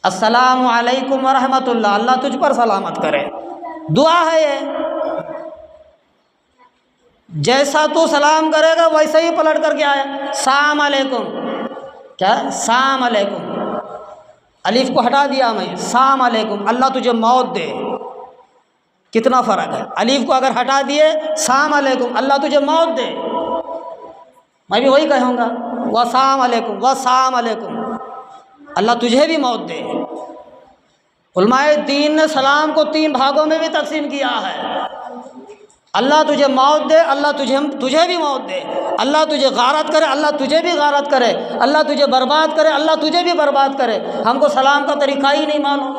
السلام علیکم ورحمۃ اللہ، اللہ تجھ پر سلامت کرے، دعا ہے یہ۔ جیسا تو سلام کرے گا ویسے ہی پلٹ کر کے آیا، السلام علیکم، کیا السلام علیکم، الف کو ہٹا دیا میں، السلام علیکم، اللہ تجھے موت دے۔ کتنا فرق ہے؟ الف کو اگر ہٹا دیے السلام علیکم، اللہ تجھے موت دے، میں بھی وہی کہوں گا، والسلام علیکم، والسلام علیکم، اللہ تجھے بھی موت دے۔ علماء دین نے سلام کو 3 بھاگوں میں بھی تقسیم کیا ہے۔ اللہ تجھے موت دے، اللہ تجھے بھی موت دے، اللہ تجھے غارت کرے، اللہ تجھے بھی غارت کرے، اللہ تجھے برباد کرے، اللہ تجھے بھی برباد کرے۔ ہم کو سلام کا طریقہ ہی نہیں معلوم۔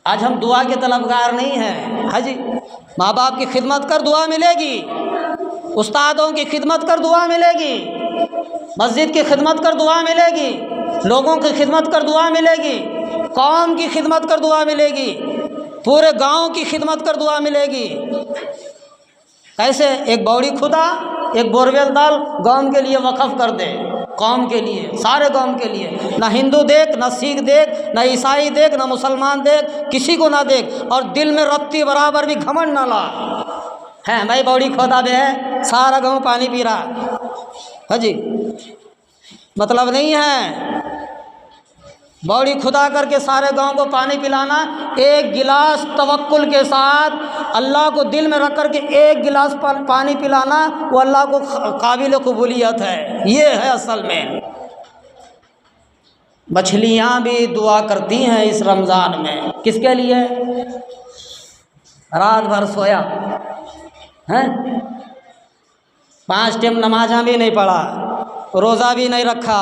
آج ہم دعا کے طلبگار نہیں ہیں۔ ہاں جی، ماں باپ کی خدمت کر دعا ملے گی، استادوں کی خدمت کر دعا ملے گی، مسجد کی خدمت کر دعا ملے گی، لوگوں کی خدمت کر دعا ملے گی، قوم کی خدمت کر دعا ملے گی، پورے گاؤں کی خدمت کر دعا ملے گی۔ کیسے؟ ایک بوڑی خدا، ایک بورویل دال گاؤں کے لیے وقف کر دے، قوم کے لیے، سارے قوم کے لیے، نہ ہندو دیکھ، نہ سکھ دیکھ، نہ عیسائی دیکھ، نہ مسلمان دیکھ، کسی کو نہ دیکھ، اور دل میں رتی برابر بھی گھمنڈ نہ لا ہے میں بوڑی خدا بے ہے، سارا گاؤں پانی پی رہا۔ ہاں جی، مطلب نہیں ہے بوڑی خدا کر کے سارے گاؤں کو پانی پلانا۔ ایک گلاس توکل کے ساتھ اللہ کو دل میں رکھ کر کے ایک گلاس پانی پلانا، وہ اللہ کو قابل قبولیت ہے۔ یہ ہے اصل میں۔ مچھلیاں بھی دعا کرتی ہیں اس رمضان میں، کس کے لیے؟ رات بھر سویا ہیں، 5 ٹائم نمازاں بھی نہیں پڑھا، روزہ بھی نہیں رکھا،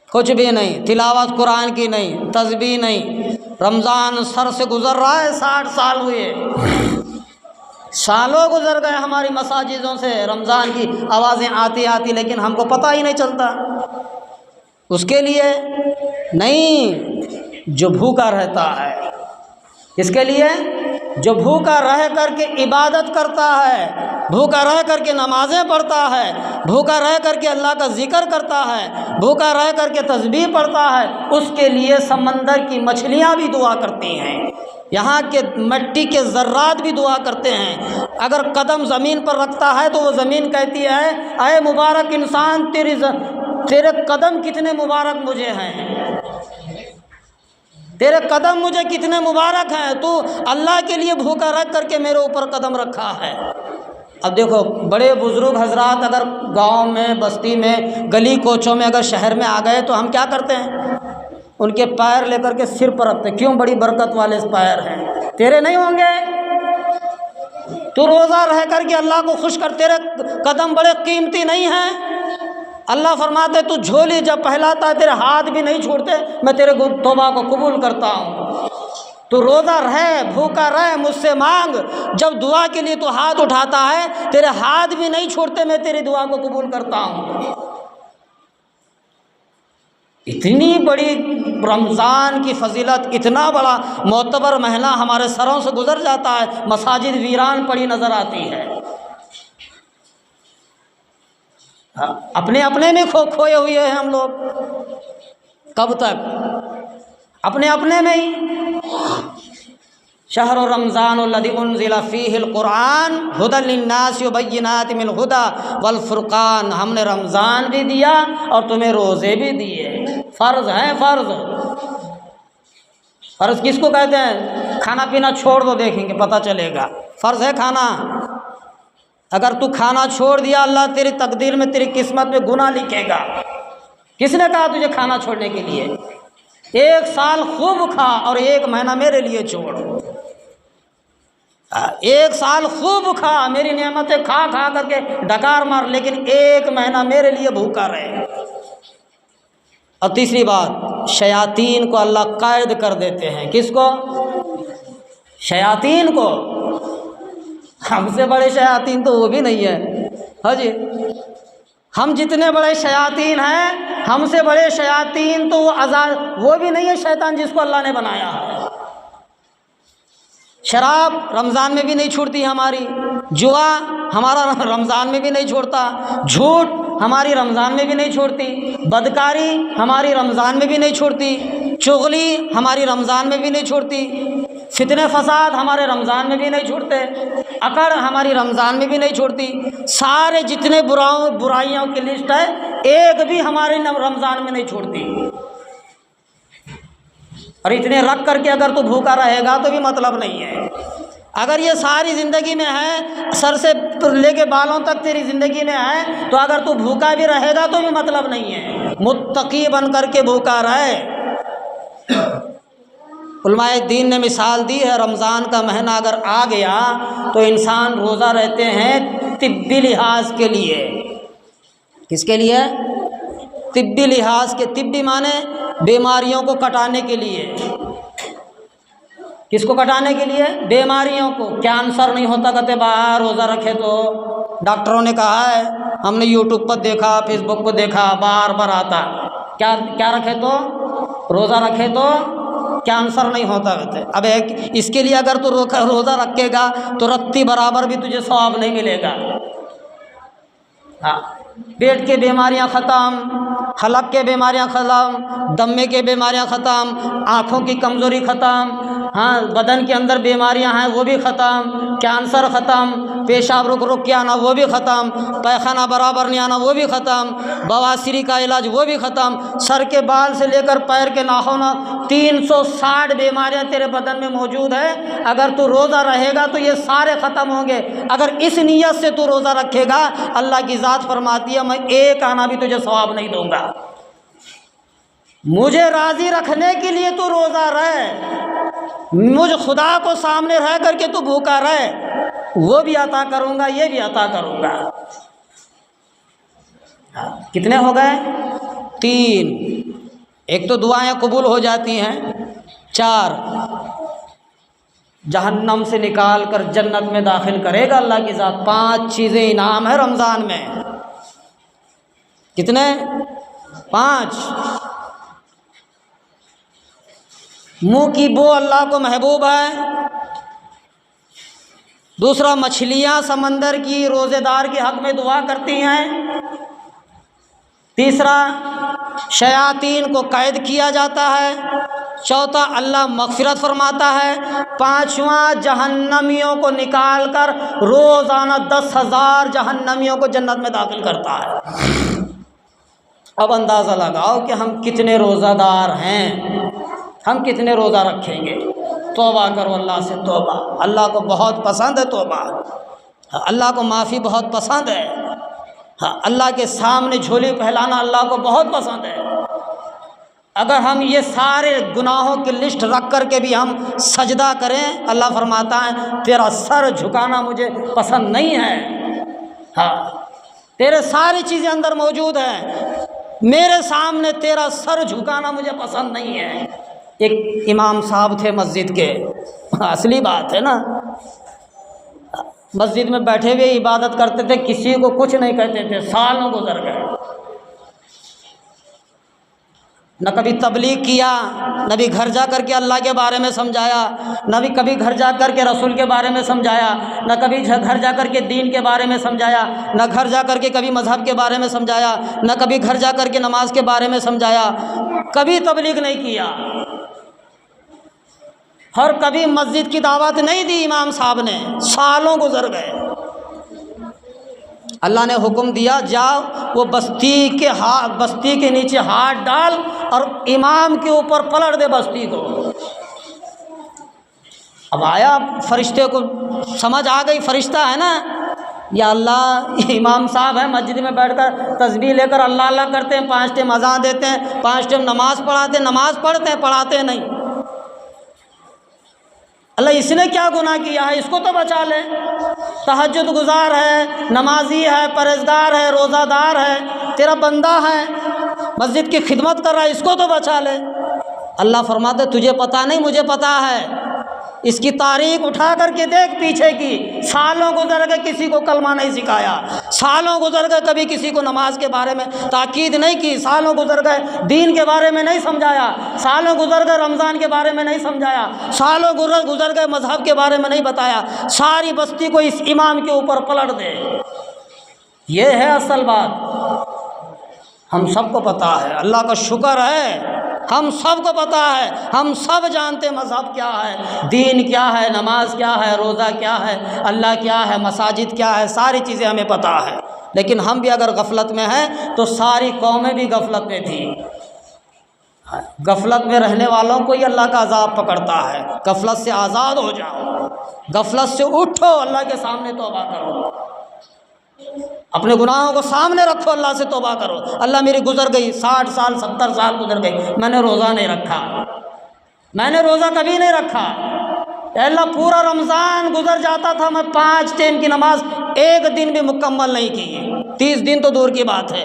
کچھ بھی نہیں، تلاوت قرآن کی نہیں، تسبیح نہیں، رمضان سر سے گزر رہا ہے، 60 سال ہوئے، سالوں گزر گئے ہماری مساجدوں سے رمضان کی آوازیں آتی آتی، لیکن ہم کو پتہ ہی نہیں چلتا۔ اس کے لیے نہیں جو بھوکا رہتا ہے، اس کے لیے جو بھوکا رہ کر کے عبادت کرتا ہے، بھوکا رہ کر کے نمازیں پڑھتا ہے، بھوکا رہ کر کے اللہ کا ذکر کرتا ہے، بھوکا رہ کر کے تسبیح پڑھتا ہے، اس کے لیے سمندر کی مچھلیاں بھی دعا کرتی ہیں، یہاں کے مٹی کے ذرات بھی دعا کرتے ہیں۔ اگر قدم زمین پر رکھتا ہے تو وہ زمین کہتی ہے اے مبارک انسان، تیرے قدم کتنے مبارک مجھے ہیں، تیرے قدم مجھے کتنے مبارک ہیں، تو اللہ کے لیے بھوکا رکھ کر کے میرے اوپر قدم رکھا ہے۔ اب دیکھو بڑے بزرگ حضرات اگر گاؤں میں، بستی میں، گلی کوچوں میں، اگر شہر میں آ گئے تو ہم کیا کرتے ہیں؟ ان کے پیر لے کر کے سر پر رکھتے ہیں، کیوں؟ بڑی برکت والے پیر ہیں، تیرے نہیں ہوں گے؟ تو روزہ رہ کر کے اللہ کو خوش کر، تیرے قدم بڑے قیمتی نہیں ہیں؟ اللہ فرماتے تو جھولی جب پہلاتا ہے تیرے ہاتھ بھی نہیں چھوڑتے، میں تیرے توبہ کو قبول کرتا ہوں۔ تو روزہ رہے، بھوکا رہے، مجھ سے مانگ، جب دعا کے لیے تو ہاتھ اٹھاتا ہے، تیرے ہاتھ بھی نہیں چھوڑتے، میں تیری دعا کو قبول کرتا ہوں۔ اتنی بڑی رمضان کی فضیلت، اتنا بڑا معتبر مہینہ ہمارے سروں سے گزر جاتا ہے، مساجد ویران پڑی نظر آتی ہے، اپنے اپنے میں کھوئے ہوئے ہیں ہم لوگ۔ کب تک اپنے اپنے میں ہی؟ شہر رمضان الذی انزل فیہ القرآن ھدی للناس وبینات من الھدی والفرقان، ہم نے رمضان بھی دیا اور تمہیں روزے بھی دیے، فرض ہیں، فرض۔ فرض کس کو کہتے ہیں؟ کھانا پینا چھوڑ دو، دیکھیں گے پتہ چلے گا، فرض ہے کھانا۔ اگر تو کھانا چھوڑ دیا، اللہ تیری تقدیر میں، تیری قسمت میں گناہ لکھے گا۔ کس نے کہا تجھے کھانا چھوڑنے کے لیے؟ 1 سال خوب کھا اور 1 مہینہ میرے لیے چھوڑ۔ 1 سال خوب کھا، میری نعمتیں کھا کھا کر کے ڈکار مار، لیکن 1 مہینہ میرے لیے بھوکا رہے۔ اور تیسری بات، شیاطین کو اللہ قید کر دیتے ہیں۔ کس کو؟ شیاطین کو۔ ہم سے بڑے شیاطین تو وہ بھی نہیں ہے۔ ہاں جی، ہم جتنے بڑے شیاطین ہیں، ہم سے بڑے شیاطین تو وہ بھی نہیں ہے شیطان جس کو اللہ نے بنایا ہے۔ شراب رمضان میں بھی نہیں چھوڑتی ہماری، جوا ہمارا رمضان میں بھی نہیں چھوڑتا، جھوٹ ہماری رمضان میں بھی نہیں چھوڑتی، بدکاری ہماری رمضان میں بھی نہیں چھوڑتی، چغلی ہماری رمضان میں بھی نہیں چھوڑتی، فتنہ فساد ہمارے رمضان میں بھی نہیں چھوڑتے، اکڑ ہماری رمضان میں بھی نہیں چھوڑتی، سارے جتنے برائیوں کی لسٹ ہے، ایک بھی ہمارے رمضان میں نہیں چھوڑتی۔ اور اتنے رکھ کر کے اگر تو بھوکا رہے گا تو بھی مطلب نہیں ہے۔ اگر یہ ساری زندگی میں ہے، سر سے لے کے بالوں تک تیری زندگی میں ہے، تو اگر تو بھوکا بھی رہے گا تو بھی مطلب نہیں ہے۔ متقی بن کر کے بھوکا رہے۔ علماء دین نے مثال دی ہے، رمضان کا مہینہ اگر آ گیا تو انسان روزہ رہتے ہیں طبی لحاظ کے لیے۔ کس کے لیے؟ طبی لحاظ کے، طبی معنی بیماریوں کو کٹانے کے لیے۔ کس کو کٹانے کے لیے؟ بیماریوں کو۔ کینسر نہیں ہوتا کہتے باہر روزہ رکھے تو، ڈاکٹروں نے کہا ہے، ہم نے یوٹیوب پر دیکھا، فیس بک پر دیکھا، بار بار آتا کیا رکھے تو، روزہ رکھے تو کینسر نہیں ہوتا کہتے۔ اب ایک اس کے لیے اگر تو روزہ رکھے گا تو رتی برابر بھی تجھے ثواب نہیں ملے گا۔ ہاں، پیٹ کے بیماریاں ختم، حلق کے بیماریاں ختم، دمے کے بیماریاں ختم، آنکھوں کی کمزوری ختم، ہاں بدن کے اندر بیماریاں ہیں وہ بھی ختم، کینسر ختم، پیشاب رک کے آنا وہ بھی ختم، پیخانہ برابر نہیں آنا وہ بھی ختم، بواسیری کا علاج وہ بھی ختم، سر کے بال سے لے کر پیر کے ناخن 360 بیماریاں تیرے بدن میں موجود ہے۔ اگر تو روزہ رہے گا تو یہ سارے ختم ہوں گے۔ اگر اس نیت سے تو روزہ رکھے گا، اللہ کی ذات فرماتی ہے میں ایک آنا بھی تجھے ثواب نہیں دوں گا۔ مجھے راضی رکھنے کے لیے تو روزہ رہے، مجھ خدا کو سامنے رہ کر کے تو بھوکا رہے، وہ بھی عطا کروں گا، یہ بھی عطا کروں گا۔ کتنے ہو گئے؟ 3۔ ایک تو دعائیں قبول ہو جاتی ہیں، 4 جہنم سے نکال کر جنت میں داخل کرے گا اللہ کی ذات۔ 5 چیزیں انعام ہے رمضان میں۔ کتنے؟ 5۔ منہ کی بو اللہ کو محبوب ہے۔ دوسرا، مچھلیاں سمندر کی روزے دار کے حق میں دعا کرتی ہیں۔ تیسرا، شیاطین کو قید کیا جاتا ہے۔ چوتھا، اللہ مغفرت فرماتا ہے۔ 5واں، جہنمیوں کو نکال کر روزانہ 10,000 جہنمیوں کو جنت میں داخل کرتا ہے۔ اب اندازہ لگاؤ کہ ہم کتنے روزہ دار ہیں، ہم کتنے روزہ رکھیں گے۔ توبہ کرو اللہ سے، توبہ اللہ کو بہت پسند ہے، توبہ اللہ کو معافی بہت پسند ہے۔ ہاں، اللہ کے سامنے جھولی پھیلانا اللہ کو بہت پسند ہے۔ اگر ہم یہ سارے گناہوں کی لسٹ رکھ کر کے بھی ہم سجدہ کریں، اللہ فرماتا ہے تیرا سر جھکانا مجھے پسند نہیں ہے۔ ہاں، تیرے ساری چیزیں اندر موجود ہیں، میرے سامنے تیرا سر جھکانا مجھے پسند نہیں ہے۔ ایک امام صاحب تھے مسجد کے، اصلی بات ہے نا، مسجد میں بیٹھے ہوئے عبادت کرتے تھے، کسی کو کچھ نہیں کہتے تھے، سالوں گزر گئے، نہ کبھی تبلیغ کیا، نہ بھی گھر جا کر کے اللہ کے بارے میں سمجھایا، نہ بھی کبھی گھر جا کر کے رسول کے بارے میں سمجھایا، نہ کبھی گھر جا کر کے دین کے بارے میں سمجھایا، نہ گھر جا کر کے کبھی مذہب کے بارے میں سمجھایا، نہ کبھی گھر جا کر کے نماز کے بارے میں سمجھایا، کبھی تبلیغ نہیں کیا، اور کبھی مسجد کی دعوت نہیں دی امام صاحب نے، سالوں گزر گئے۔ اللہ نے حکم دیا جاؤ وہ بستی کے نیچے ہاتھ ڈال اور امام کے اوپر پلٹ دے بستی کو۔ اب آیا فرشتے کو سمجھ آ گئی، فرشتہ ہے نا، یا اللہ امام صاحب ہیں مسجد میں بیٹھ کر تسبیح لے کر اللہ اللہ کرتے ہیں، 5 ٹائم اذان دیتے ہیں، 5 ٹائم نماز پڑھاتے ہیں، نماز پڑھتے ہیں پڑھاتے نہیں، اللہ اس نے کیا گناہ کیا ہے، اس کو تو بچا لے، تہجد گزار ہے، نمازی ہے، پرہیزگار ہے، روزہ دار ہے، تیرا بندہ ہے، مسجد کی خدمت کر رہا ہے، اس کو تو بچا لے۔ اللہ فرماتے تجھے پتہ نہیں مجھے پتہ ہے، اس کی تاریخ اٹھا کر کے دیکھ پیچھے کی، سالوں گزر گئے کسی کو کلمہ نہیں سکھایا، سالوں گزر گئے کبھی کسی کو نماز کے بارے میں تاکید نہیں کی، سالوں گزر گئے دین کے بارے میں نہیں سمجھایا، سالوں گزر گئے رمضان کے بارے میں نہیں سمجھایا، سالوں گزر گئے مذہب کے بارے میں نہیں بتایا، ساری بستی کو اس امام کے اوپر پلٹ دے۔ یہ ہے اصل بات، ہم سب کو پتہ ہے، اللہ کا شکر ہے ہم سب کو پتہ ہے، ہم سب جانتے مذہب کیا ہے، دین کیا ہے، نماز کیا ہے، روزہ کیا ہے، اللہ کیا ہے، مساجد کیا ہے، ساری چیزیں ہمیں پتہ ہے، لیکن ہم بھی اگر غفلت میں ہیں تو ساری قومیں بھی غفلت میں تھی۔ غفلت میں رہنے والوں کو ہی اللہ کا عذاب پکڑتا ہے۔ غفلت سے آزاد ہو جاؤ، غفلت سے اٹھو، اللہ کے سامنے توبہ کرو۔ اپنے گناہوں کو سامنے رکھو، اللہ سے توبہ کرو۔ اللہ میری گزر گئی 60 سال 70 سال گزر گئی، میں نے روزہ نہیں رکھا، میں نے روزہ کبھی نہیں رکھا۔ اے اللہ پورا رمضان گزر جاتا تھا، میں 5 ٹائم کی نماز ایک دن بھی مکمل نہیں کی، 30 دن تو دور کی بات ہے،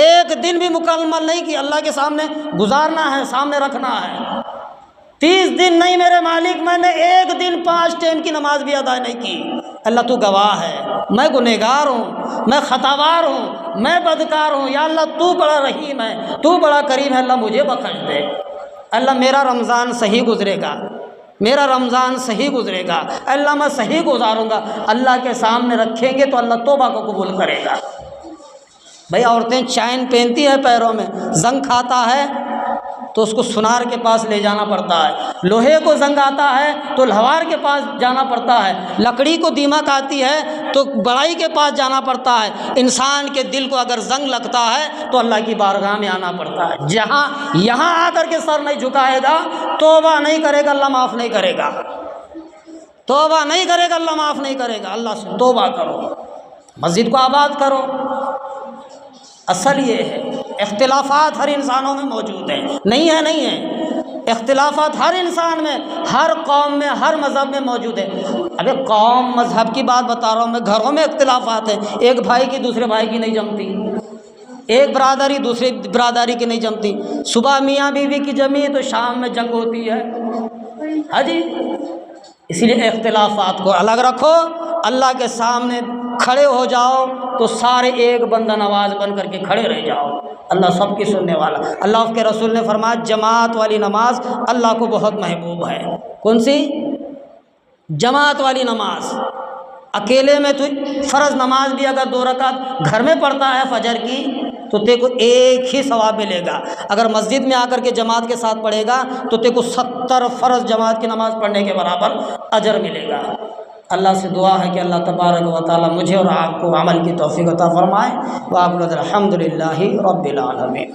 ایک دن بھی مکمل نہیں کی۔ اللہ کے سامنے گزارنا ہے، سامنے رکھنا ہے۔ 30 دن نہیں میرے مالک، میں نے ایک دن 5 ٹائم کی نماز بھی ادا نہیں کی۔ اللہ تو گواہ ہے، میں گنہگار ہوں، میں خطاوار ہوں، میں بدکار ہوں۔ یا اللہ تو بڑا رحیم ہے، تو بڑا کریم ہے، اللہ مجھے بخش دے۔ اللہ میرا رمضان صحیح گزرے گا، میرا رمضان صحیح گزرے گا، اللہ میں صحیح گزاروں گا۔ اللہ کے سامنے رکھیں گے تو اللہ توبہ کو قبول کرے گا۔ بھئی عورتیں چین پہنتی ہیں پیروں میں، زنگ کھاتا ہے تو اس کو سنار کے پاس لے جانا پڑتا ہے، لوہے کو زنگ آتا ہے تو لوہار کے پاس جانا پڑتا ہے، لکڑی کو دیمک آتی ہے تو بڑائی کے پاس جانا پڑتا ہے۔ انسان کے دل کو اگر زنگ لگتا ہے تو اللہ کی بارگاہ میں آنا پڑتا ہے۔ جہاں یہاں آ کر کے سر نہیں جھکائے گا، توبہ نہیں کرے گا، اللہ معاف نہیں کرے گا، توبہ نہیں کرے گا، اللہ معاف نہیں کرے گا۔ اللہ سے توبہ کرو، مسجد کو آباد کرو۔ اصل یہ ہے اختلافات ہر انسانوں میں موجود ہیں، نہیں ہے، اختلافات ہر انسان میں، ہر قوم میں، ہر مذہب میں موجود ہے۔ ابے قوم مذہب کی بات بتا رہا ہوں میں، گھروں میں اختلافات ہیں، ایک بھائی کی دوسرے بھائی کی نہیں جمتی، ایک برادری دوسری برادری کی نہیں جمتی، صبح میاں بیوی کی جمی تو شام میں جنگ ہوتی ہے۔ ہاں جی، اسی لیے اختلافات کو الگ رکھو، اللہ کے سامنے کھڑے ہو جاؤ تو سارے ایک بندہ نواز بن کر کے کھڑے رہ جاؤ، اللہ سب کی سننے والا۔ اللہ کے رسول نے فرمایا جماعت والی نماز اللہ کو بہت محبوب ہے۔ کون سی؟ جماعت والی نماز۔ اکیلے میں تو فرض نماز بھی اگر 2 رکعت گھر میں پڑھتا ہے فجر کی تو تے کو ایک ہی ثواب ملے گا، اگر مسجد میں آ کر کے جماعت کے ساتھ پڑھے گا تو تے کو 70 فرض جماعت کی نماز پڑھنے کے برابر اجر ملے گا۔ اللہ سے دعا ہے کہ اللہ تبارک و تعالی مجھے اور آپ کو عمل کی توفیق عطا فرمائے۔ وآخر الحمد للہ رب العالمین۔